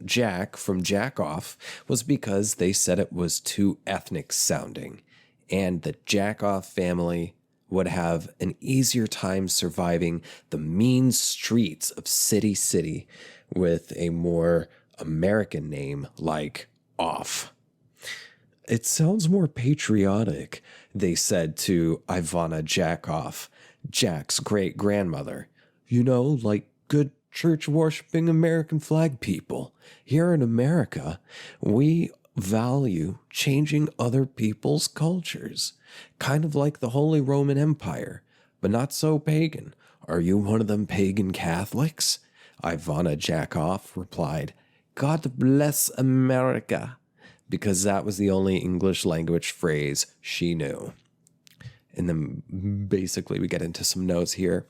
Jack from Jackoff was because they said it was too ethnic sounding, and the Jackoff family would have an easier time surviving the mean streets of City with a more American name like Off. It sounds more patriotic they said to Ivana Jackoff, Jack's great-grandmother. You know, like good church-worshipping American flag people. Here in America, we value changing other people's cultures. Kind of like the Holy Roman Empire, but not so pagan. Are you one of them pagan Catholics? Ivana Jackoff replied, God bless America, because that was the only English language phrase she knew. And then basically we get into some notes here.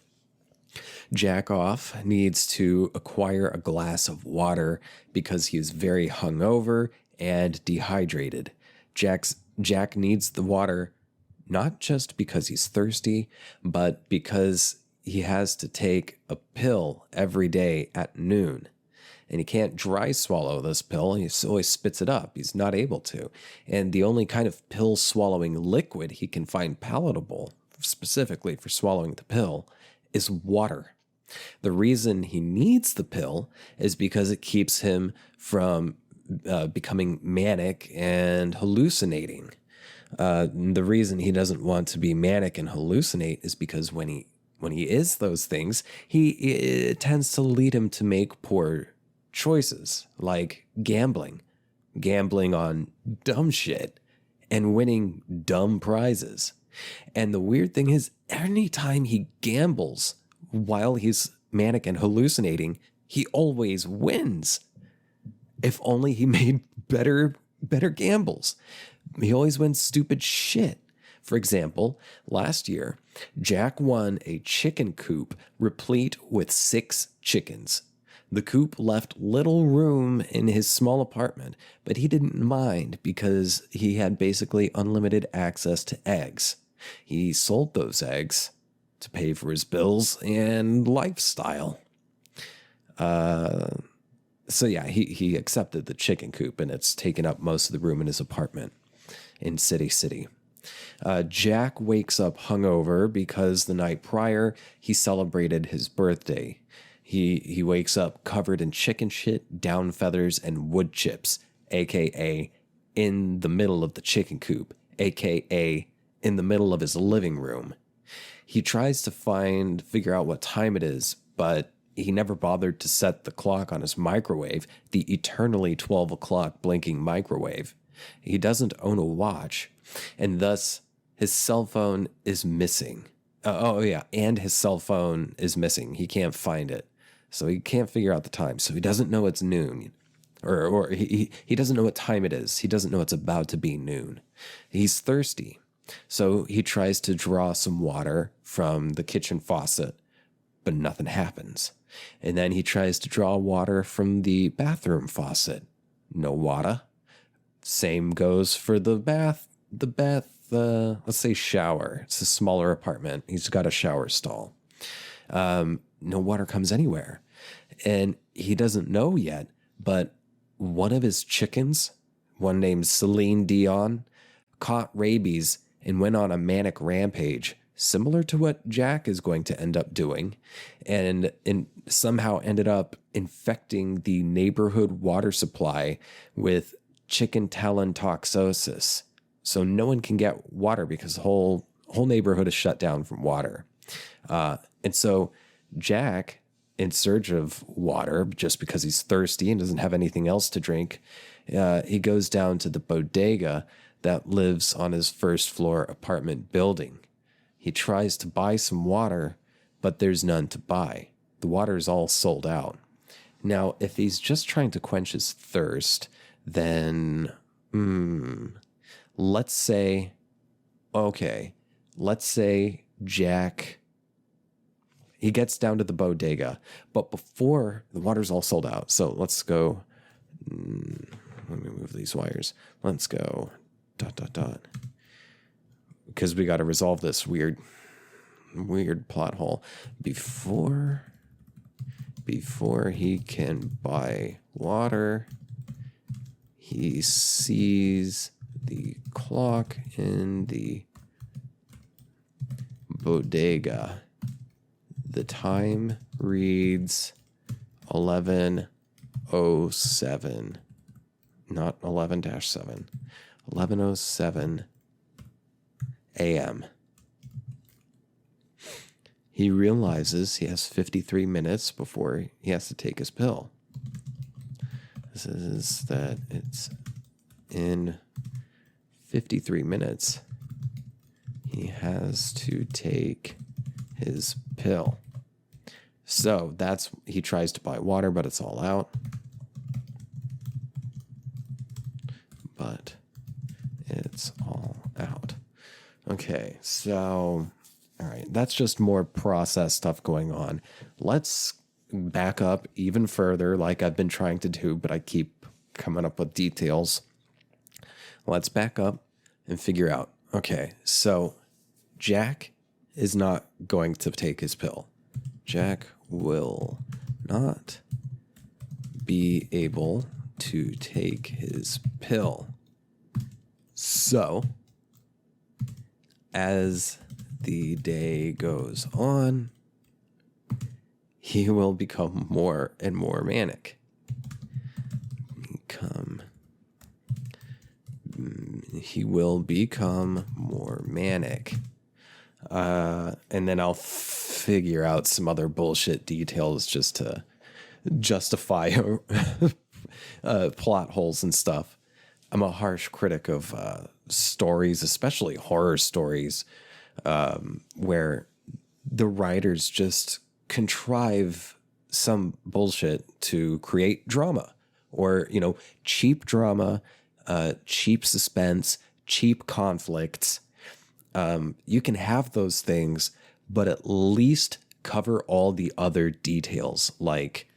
Jackoff needs to acquire a glass of water because he is very hungover and dehydrated. Jack needs the water not just because he's thirsty, but because he has to take a pill every day at noon. And he can't dry swallow this pill. He always spits it up. He's not able to. And the only kind of pill swallowing liquid he can find palatable, specifically for swallowing the pill, is water. The reason he needs the pill is because it keeps him from becoming manic and hallucinating. The reason he doesn't want to be manic and hallucinate is because when he is those things, it tends to lead him to make poor choices, like gambling on dumb shit and winning dumb prizes. And the weird thing is, anytime he gambles while he's manic and hallucinating, he always wins. If only he made better gambles. He always wins stupid shit. For example, last year, Jack won a chicken coop replete with 6 chickens. The coop left little room in his small apartment, but he didn't mind because he had basically unlimited access to eggs. He sold those eggs to pay for his bills and lifestyle. So yeah, he accepted the chicken coop, and it's taken up most of the room in his apartment in City. Jack wakes up hungover because the night prior he celebrated his birthday. He wakes up covered in chicken shit, down feathers, and wood chips, aka in the middle of the chicken coop, aka in the middle of his living room. He tries to figure out what time it is, but he never bothered to set the clock on his microwave, the eternally 12 o'clock blinking microwave. He doesn't own a watch, and thus his cell phone is missing. And his cell phone is missing. He can't find it. So he can't figure out the time. So he doesn't know it's noon. Or he doesn't know what time it is. He doesn't know it's about to be noon. He's thirsty. So he tries to draw some water from the kitchen faucet, but nothing happens. And then he tries to draw water from the bathroom faucet. No water. Same goes for the bath, let's say shower. It's a smaller apartment. He's got a shower stall. No water comes anywhere. And he doesn't know yet, but one of his chickens, one named Celine Dion, caught rabies and went on a manic rampage, similar to what Jack is going to end up doing, and somehow ended up infecting the neighborhood water supply with chicken talon toxosis. So no one can get water because the whole neighborhood is shut down from water. And so Jack, in search of water, just because he's thirsty and doesn't have anything else to drink, he goes down to the bodega that lives on his first floor apartment building. He tries to buy some water, but there's none to buy. The water is all sold out. Now, if he's just trying to quench his thirst, then, let's say Jack, he gets down to the bodega, but before the water's all sold out. So let's go, let me move these wires. Let's go, ... Because we got to resolve this weird plot hole. Before he can buy water, he sees the clock in the bodega. The time reads 11:07, not 11-7, 11:07. a.m. He realizes he has 53 minutes before he has to take his pill. This is that it's in 53 minutes he has to take his pill. So he tries to buy water, but it's all out. But it's all out. Okay, so, all right, that's just more process stuff going on. Let's back up even further, like I've been trying to do, but I keep coming up with details. Let's back up and figure out, okay, so Jack is not going to take his pill. Jack will not be able to take his pill. So, as the day goes on, he will become more and more manic. He will become more manic. And then I'll figure out some other bullshit details just to justify plot holes and stuff. I'm a harsh critic of stories, especially horror stories, where the writers just contrive some bullshit to create drama, or, cheap drama, cheap suspense, cheap conflicts. You can have those things, but at least cover all the other details. Like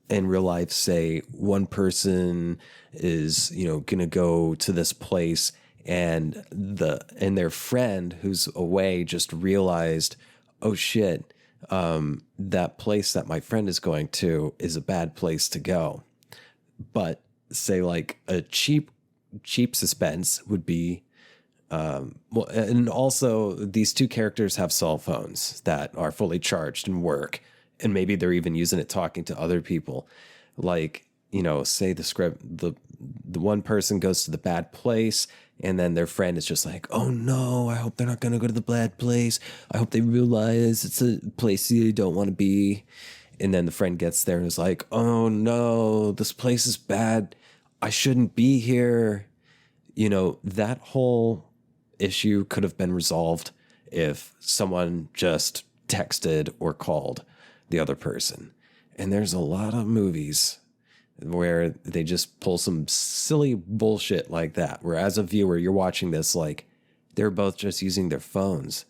in real life, say one person is, gonna go to this place, and their friend who's away just realized, oh shit, that place that my friend is going to is a bad place to go. But say like a cheap suspense would be, well, and also these two characters have cell phones that are fully charged and work, and maybe they're even using it talking to other people. Like, say the script, the one person goes to the bad place, and then their friend is just like, oh no, I hope they're not going to go to the bad place. I hope they realize it's a place you don't want to be. And then the friend gets there and is like, oh no, this place is bad. I shouldn't be here. That whole issue could have been resolved if someone just texted or called the other person. And there's a lot of movies where they just pull some silly bullshit like that, where as a viewer, you're watching this like they're both just using their phones.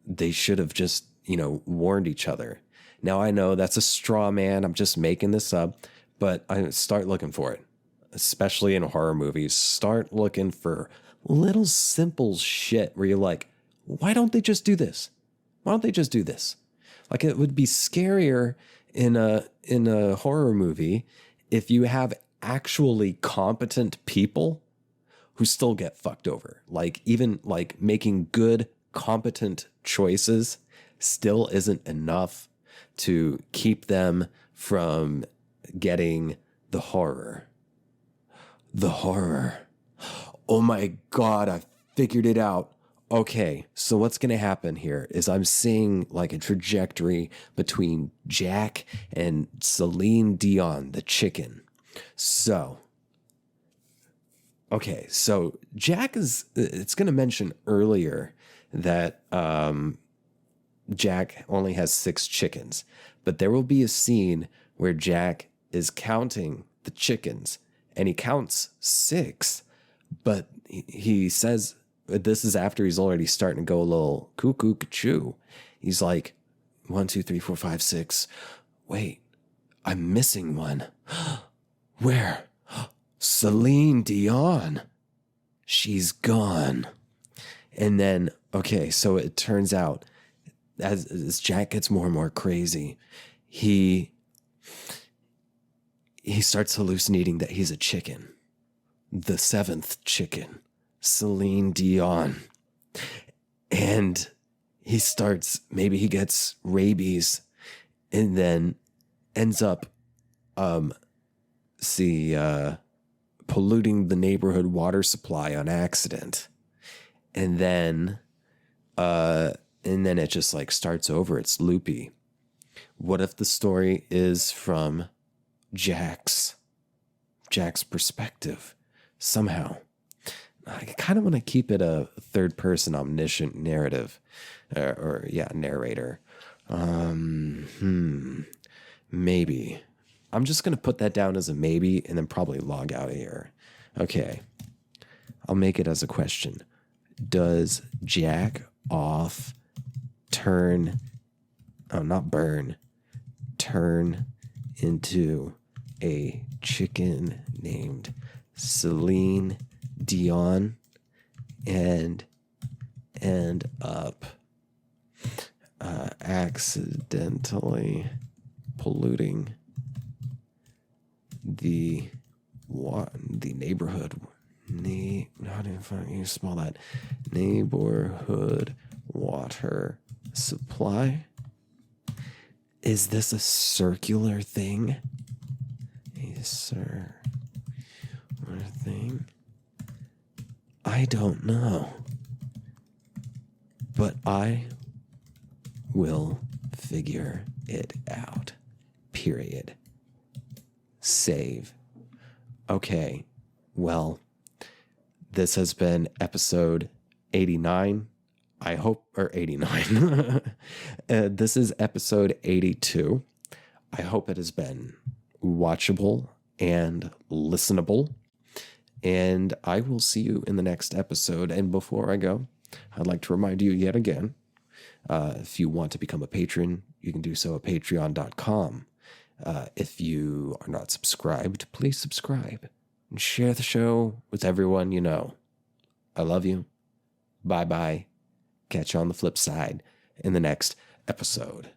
They should have just, warned each other. Now, I know that's a straw man. I'm just making this up, but I start looking for it, especially in horror movies. Start looking for little simple shit where you're like, why don't they just do this? Why don't they just do this? Like, it would be scarier in a horror movie if you have actually competent people who still get fucked over. Like, even like making good, competent choices still isn't enough to keep them from getting the horror. The horror. Oh my God, I figured it out. Okay, so what's going to happen here is I'm seeing like a trajectory between Jack and Celine Dion, the chicken. So, okay, so Jack it's going to mention earlier that Jack only has 6 chickens, but there will be a scene where Jack is counting the chickens, and he counts 6, but he says, this is after he's already starting to go a little cuckoo-ca-choo. He's like, 1, 2, 3, 4, 5, 6. Wait, I'm missing one. Where? Celine Dion. She's gone. And then, okay, so it turns out, as Jack gets more and more crazy, he starts hallucinating that he's a chicken. The 7th chicken. Celine Dion. And maybe he gets rabies, and then ends up polluting the neighborhood water supply on accident. And then And then it just like starts over. It's loopy. What if the story is from Jack's perspective somehow? I kind of want to keep it a third person omniscient narrative or narrator. Maybe. I'm just going to put that down as a maybe and then probably log out of here. Okay. I'll make it as a question. Does Jack off turn into a chicken named Celine Dion and end up accidentally polluting the neighborhood? How do you spell that? Neighborhood water supply? Is this a circular thing? A circular thing? I don't know. But I will figure it out. Period. Save. Okay. Well, this has been episode 89. I hope, or 89. This is episode 82. I hope it has been watchable and listenable. And I will see you in the next episode. And before I go, I'd like to remind you yet again, if you want to become a patron, you can do so at patreon.com. If you are not subscribed, please subscribe and share the show with everyone you know. I love you. Bye-bye. Catch you on the flip side in the next episode.